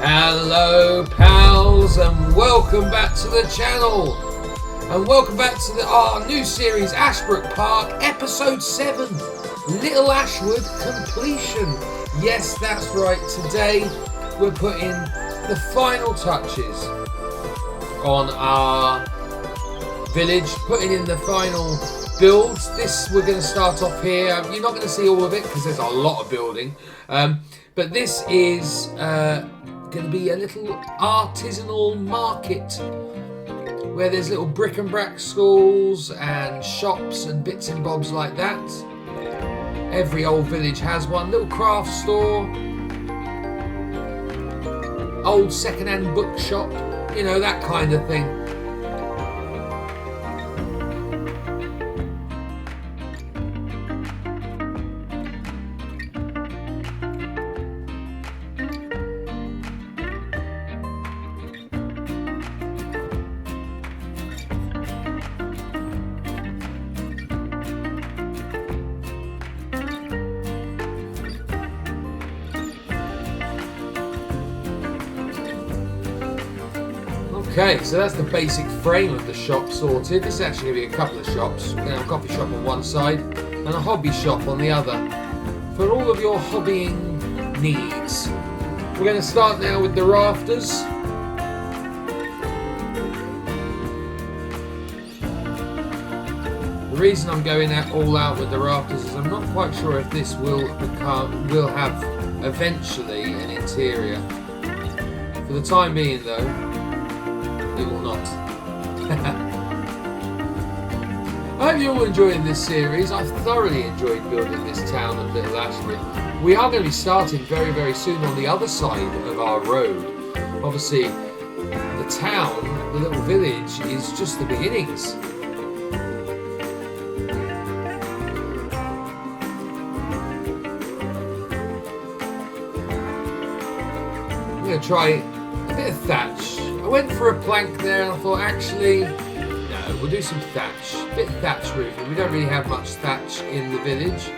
Hello pals, and welcome back to the channel, and welcome back to our new series Ashbrook Park episode 7, Little Ashwood completion. Yes, that's right, today we're putting the final touches on our village, putting in the final builds. We're going to start off here. You're not going to see all of it because there's a lot of building, but this is going to be a little artisanal market where there's little bric and brac stalls and shops and bits and bobs like that. Every old village has one. Little craft store, old second-hand bookshop, you know, that kind of thing. Okay, so that's the basic frame of the shop sorted. This is actually going to be a couple of shops. We're going to have a coffee shop on one side and a hobby shop on the other for all of your hobbying needs. We're going to start now with the rafters. The reason I'm going all out with the rafters is I'm not quite sure if this will have eventually an interior. For the time being though, it will not. I hope you're all enjoying this series. I've thoroughly enjoyed building this town of Little Ashwood. We are going to be starting very, very soon on the other side of our road. Obviously, the town, the little village, is just the beginnings. I'm going to try a bit of thatch. I went for a plank there and I thought, actually, no, we'll do some thatch. A bit of thatch roofing. We don't really have much thatch in the village.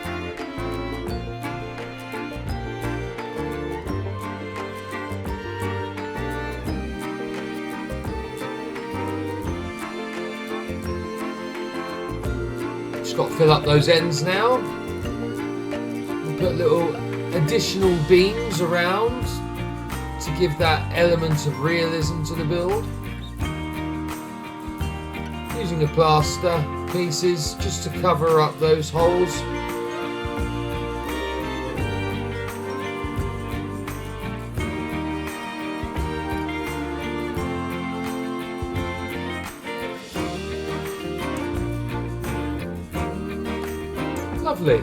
Just got to fill up those ends now. We'll put little additional beams around to give that element of realism to the build. Using the plaster pieces just to cover up those holes. Lovely.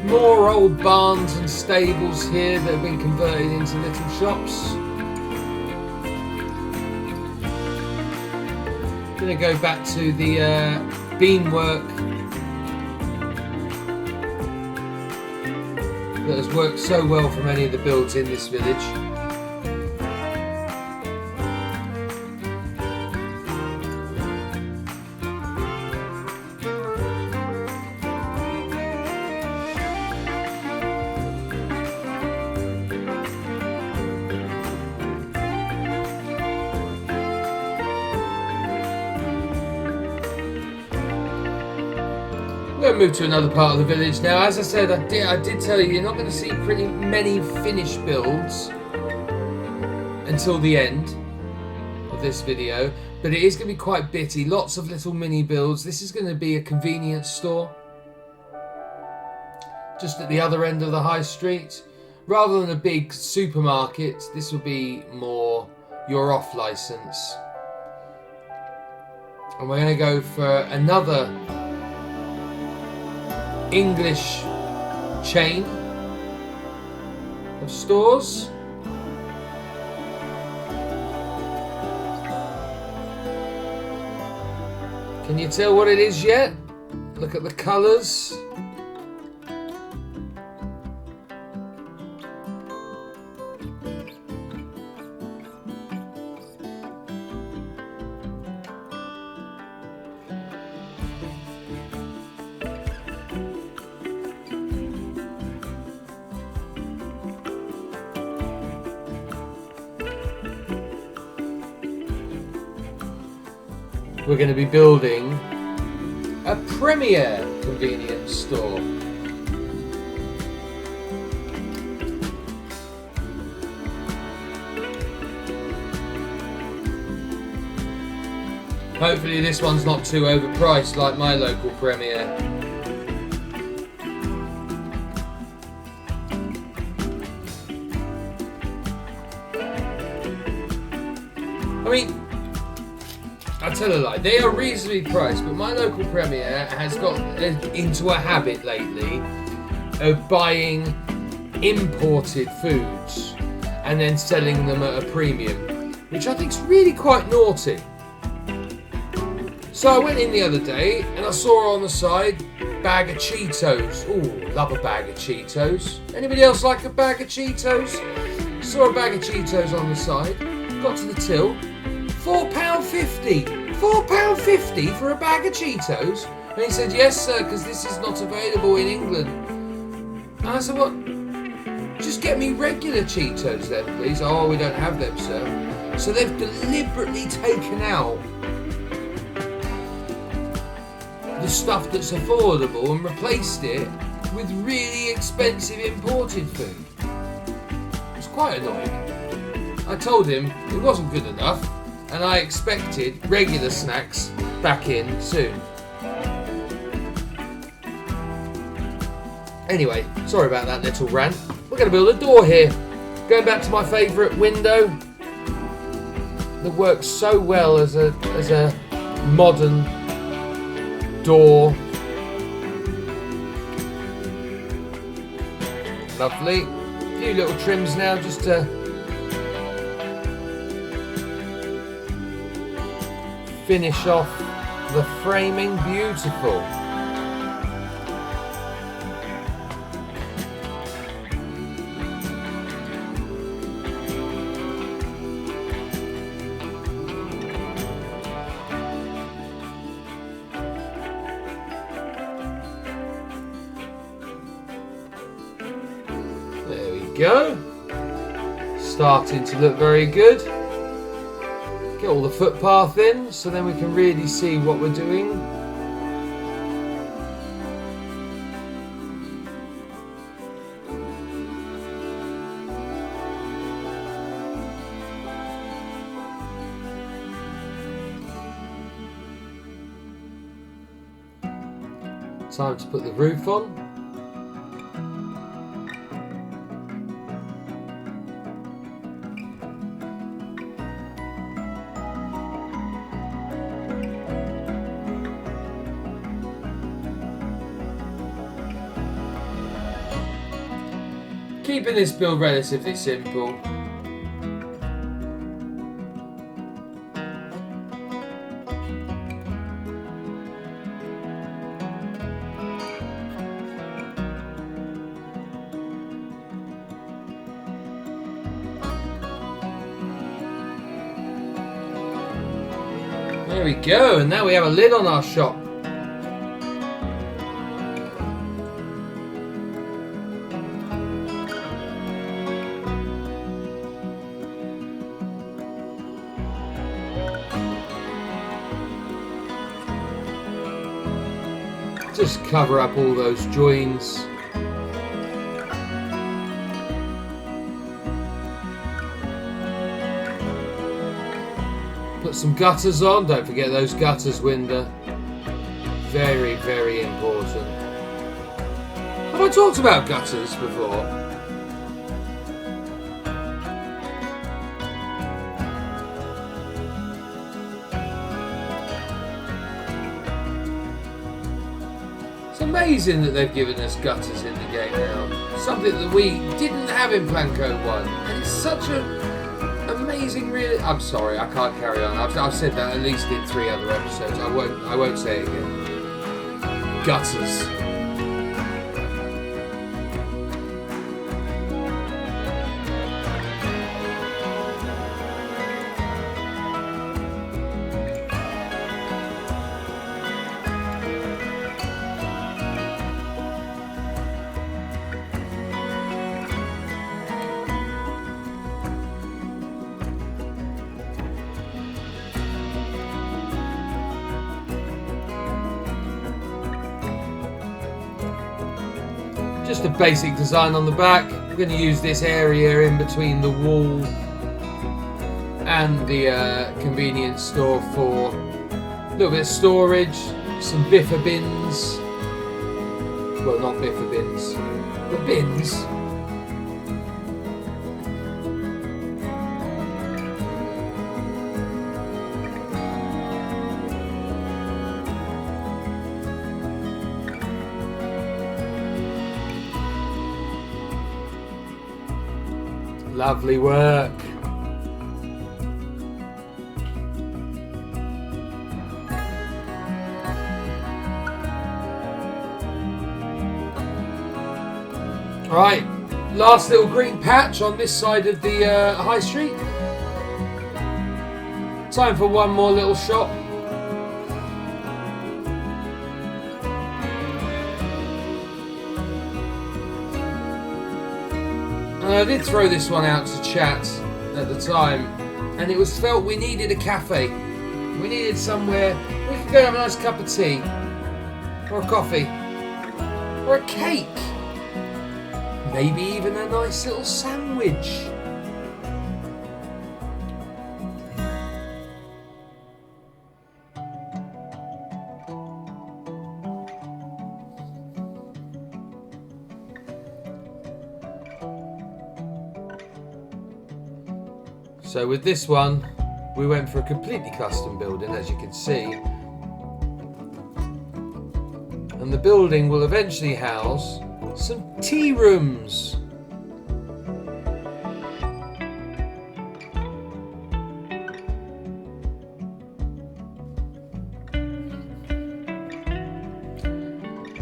More old barns and stables here that have been converted into little shops. I'm going to go back to the beamwork that has worked so well for many of the builds in this village. We're going to move to another part of the village now. As I said, I did tell you, you're not going to see pretty many finished builds until the end of this video, but it is going to be quite bitty. Lots of little mini builds. This is going to be a convenience store just at the other end of the high street. Rather than a big supermarket, this will be more your off license. And we're going to go for another English chain of stores. Can you tell what it is yet? Look at the colours. we're going to be building a Premier convenience store. Hopefully this one's not too overpriced like my local Premier. I mean, I tell a lie, they are reasonably priced, but my local Premier has got into a habit lately of buying imported foods and then selling them at a premium, which I think is really quite naughty. So I went in the other day and I saw on the side bag of Cheetos. Ooh, love a bag of Cheetos. Anybody else like a bag of Cheetos? Saw a bag of Cheetos on the side. Got to the till. £4.50. £4.50 for a bag of Cheetos? And he said, yes sir, because this is not available in England. And I said, what? Just get me regular Cheetos then, please. Oh, we don't have them, sir. So they've deliberately taken out the stuff that's affordable and replaced it with really expensive imported food. It's quite annoying. I told him it wasn't good enough and I expected regular snacks back in soon. Anyway, sorry about that little rant. We're going to build a door here. Going back to my favourite window that works so well as a modern door. Lovely. A few little trims now just to finish off the framing. Beautiful. Go. Starting to look very good. Get all the footpath in so then we can really see what we're doing. Time to put the roof on. Keeping this build relatively simple. There we go, and now we have a lid on our shop. Just cover up all those joins. Put some gutters on. Don't forget those gutters, Winder. Very, very important. Have I talked about gutters before? Amazing that they've given us gutters in the game now. Something that we didn't have in Planco 1. And it's such an amazing I'm sorry, I can't carry on. I've said that at least in 3 other episodes. I won't say it again. Gutters. Just a basic design on the back. We're going to use this area in between the wall and the convenience store for a little bit of storage, some biffa bins. Well, not biffa bins, but bins. Lovely work. Right, last little green patch on this side of the high street. Time for one more little shop. And I did throw this one out to chat at the time, and it was felt we needed a cafe. We needed somewhere we could go have a nice cup of tea, or a coffee, or a cake. Maybe even a nice little sandwich. So with this one, we went for a completely custom building, as you can see. And the building will eventually house some tea rooms.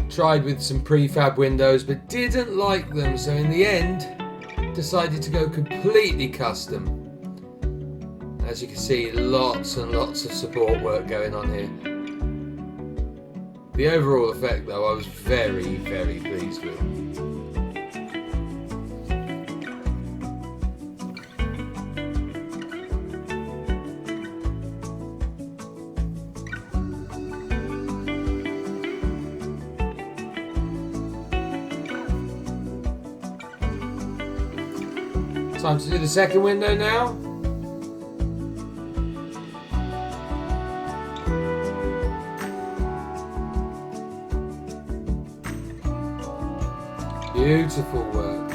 Tried with some prefab windows, but didn't like them, so in the end decided to go completely custom. As you can see, lots and lots of support work going on here. The overall effect, though, I was very, very pleased with. Time to do the second window now. Beautiful work.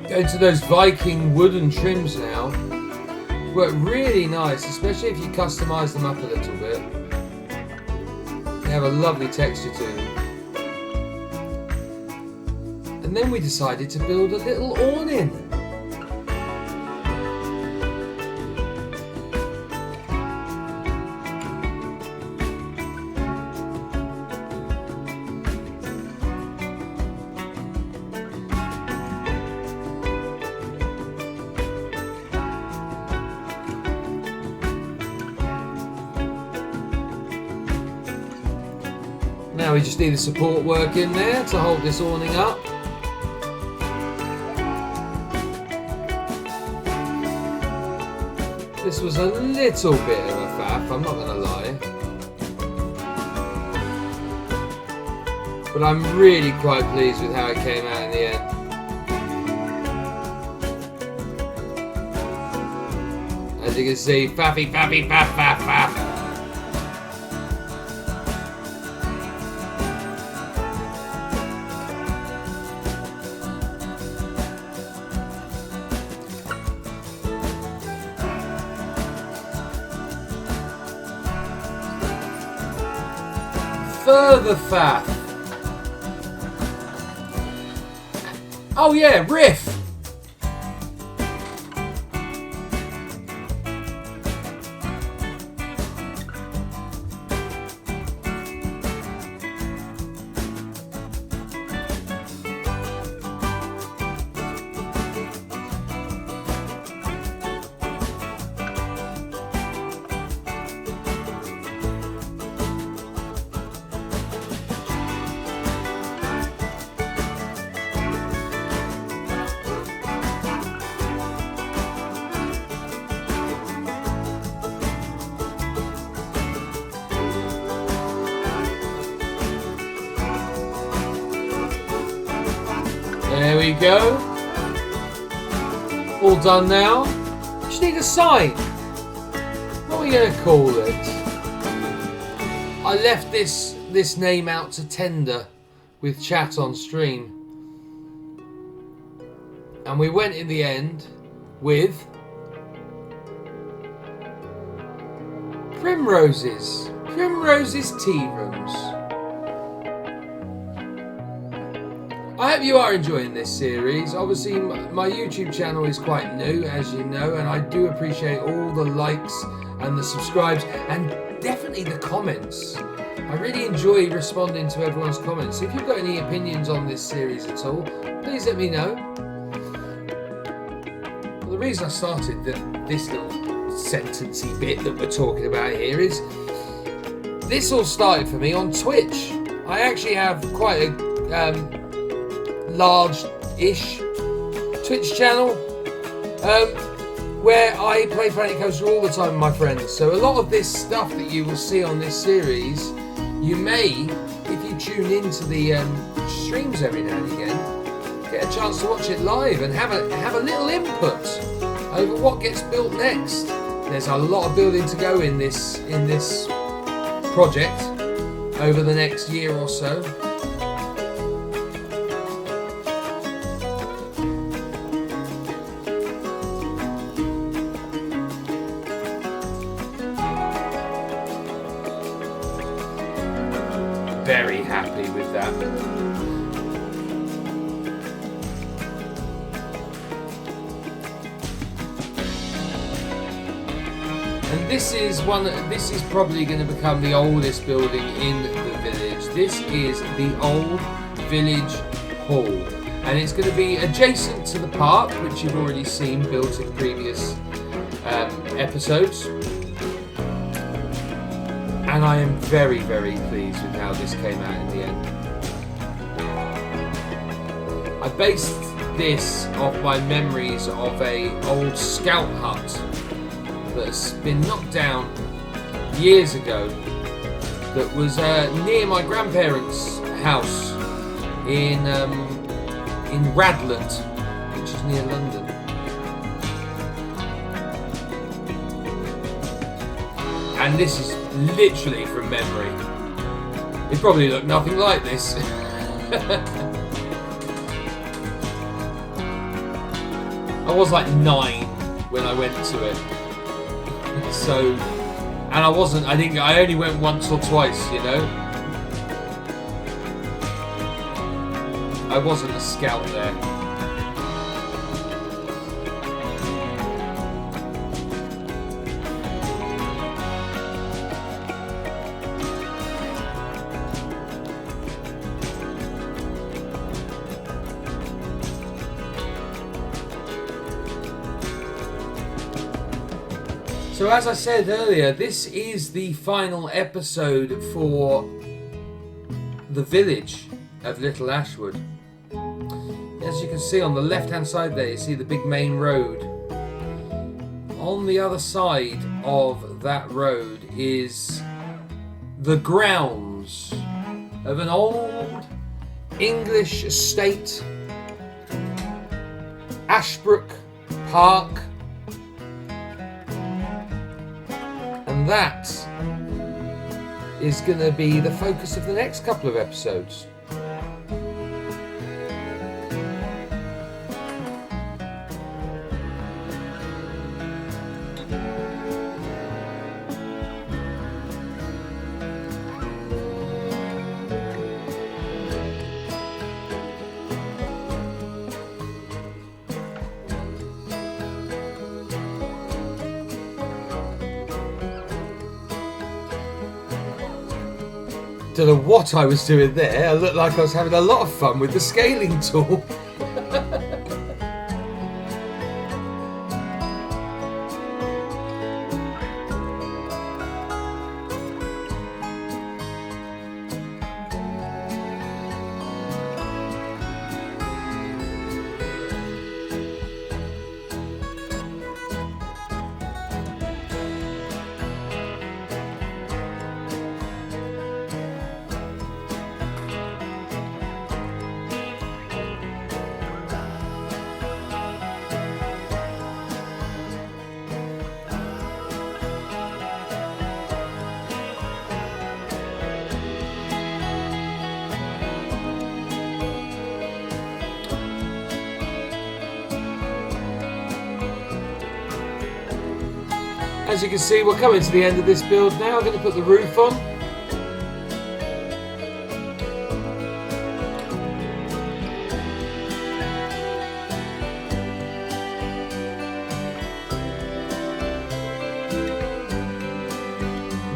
Going to those Viking wooden trims now. Work really nice, especially if you customise them up a little bit. They have a lovely texture to them. And then we decided to build a little awning. Now we just need the support work in there to hold this awning up. This was a little bit of a faff, I'm not going to lie. But I'm really quite pleased with how it came out in the end. As you can see, faffy, faffy, faff, faff, faff. Further faff. Oh yeah, riff. we go. All done now. Just need a sign. What are we going to call it? I left this name out to tender with chat on stream. And we went in the end with Primrose's Tea Rooms. I hope you are enjoying this series. Obviously, my YouTube channel is quite new, as you know, and I do appreciate all the likes and the subscribes, and definitely the comments. I really enjoy responding to everyone's comments. If you've got any opinions on this series at all, please let me know. Well, the reason I started this little sentencey bit that we're talking about here is this all started for me on Twitch. I actually have quite a large-ish Twitch channel where I play Planet Coaster all the time with my friends. So a lot of this stuff that you will see on this series, you may, if you tune into the streams every now and again, get a chance to watch it live and have a little input over what gets built next. There's a lot of building to go in this project over the next year or so. Very happy with that. And this is probably going to become the oldest building in the village. This is the old village hall, and it's going to be adjacent to the park, which you've already seen built in previous episodes. And I am very, very pleased with how this came out in the end. I based this off my memories of a old scout hut that's been knocked down years ago that was near my grandparents' house in Radlett, which is near London. And this is literally from memory. It probably looked nothing like this. I was like 9 when I went to it. So, and I only went once or twice, you know. I wasn't a scout there. So as I said earlier, this is the final episode for the village of Little Ashwood. As you can see on the left hand side there, you see the big main road. On the other side of that road is the grounds of an old English estate, Ashbrook Park. And that is going to be the focus of the next couple of episodes. Don't know what I was doing there. I looked like I was having a lot of fun with the scaling tool. As you can see, we're coming to the end of this build now. I'm going to put the roof on.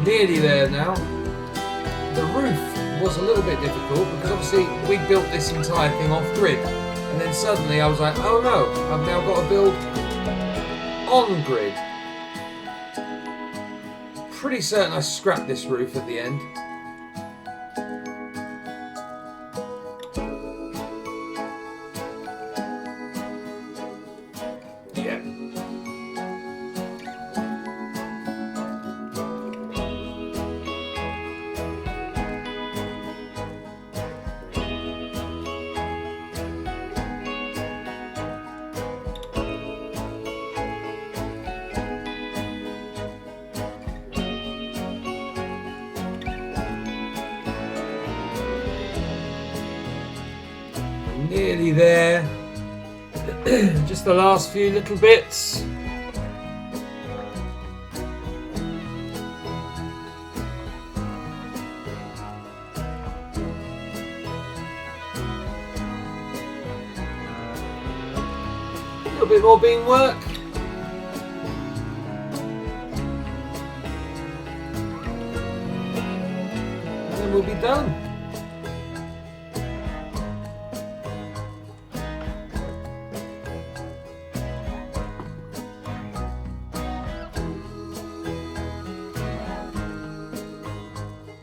Nearly there now. The roof was a little bit difficult because obviously we built this entire thing off grid, and then suddenly I was like, oh no, I've now got to build on grid. Pretty certain I scrapped this roof at the end. Yeah. Nearly there. Just the last few little bits. A little bit more beam work. And then we'll be done.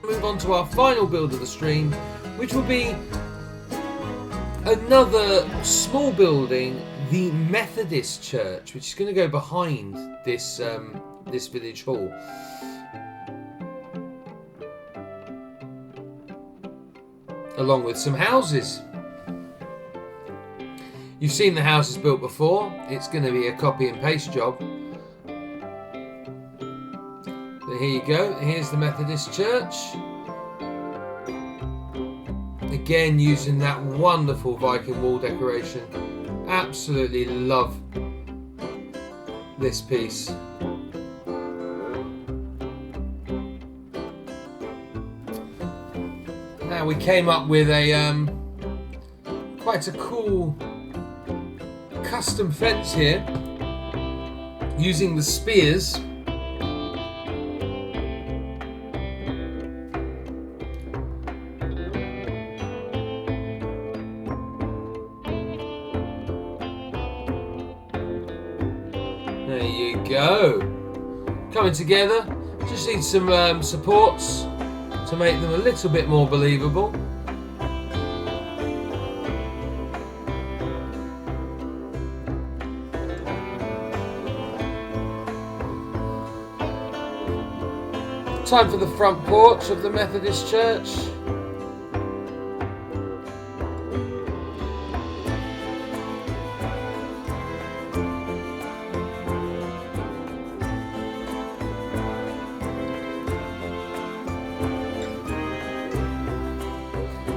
Move on to our final build of the stream, which will be another small building, the Methodist Church, which is going to go behind this this village hall. Along with some houses. You've seen the houses built before. It's going to be a copy and paste job. So here you go. Here's the Methodist Church. Again, using that wonderful Viking wall decoration. Absolutely love this piece. Now we came up with a quite a cool custom fence here, using the spears. There you go. Coming together. Just need some supports to make them a little bit more believable. Time for the front porch of the Methodist Church.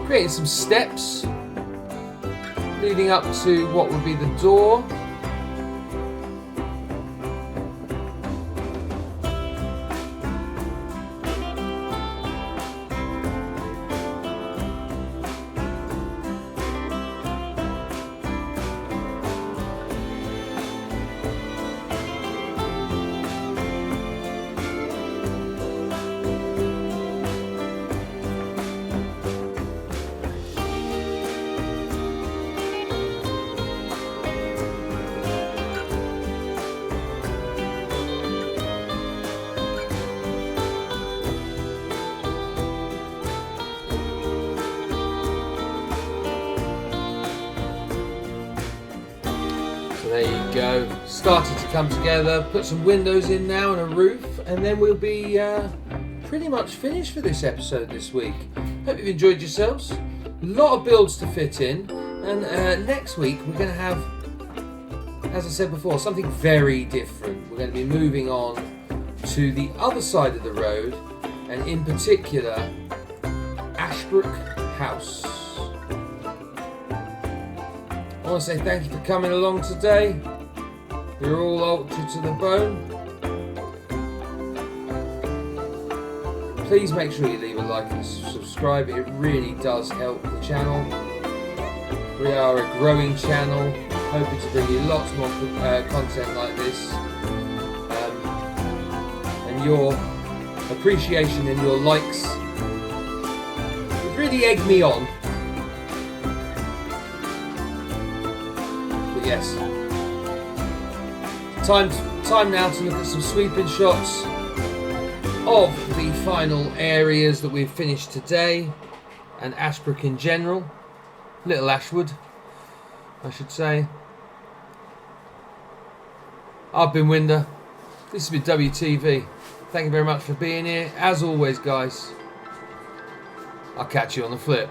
Creating some steps leading up to what would be the door. There you go, started to come together, put some windows in now and a roof, and then we'll be pretty much finished for this episode this week. Hope you've enjoyed yourselves. A lot of builds to fit in, and next week we're going to have, as I said before, something very different. We're going to be moving on to the other side of the road, and in particular, Ashbrook House. I want to say thank you for coming along today. We're all altered to the bone. please make sure you leave a like and subscribe. It really does help the channel. We are a growing channel, hoping to bring you lots more content like this. And your appreciation and your likes would really egg me on. But yes, time now to look at some sweeping shots of the final areas that we've finished today, and Ashbrook in general. Little Ashwood, I should say. I've been Winder. This has been WTV. Thank you very much for being here. As always, guys, I'll catch you on the flip.